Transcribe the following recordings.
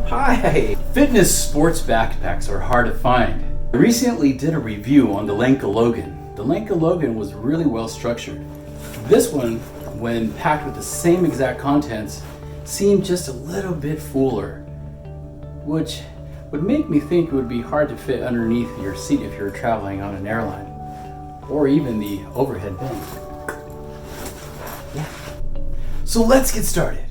Hi! Fitness sports backpacks are hard to find. I recently did a review on the Logan. The Logan was really well structured. This one, when packed with the same exact contents, seemed just a little bit fuller, which would make me think it would be hard to fit underneath your seat if you're traveling on an airline, or even the overhead bin. Yeah. So let's get started.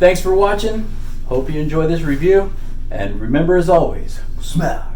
Thanks for watching. Hope you enjoy this review. And remember, as always, smash.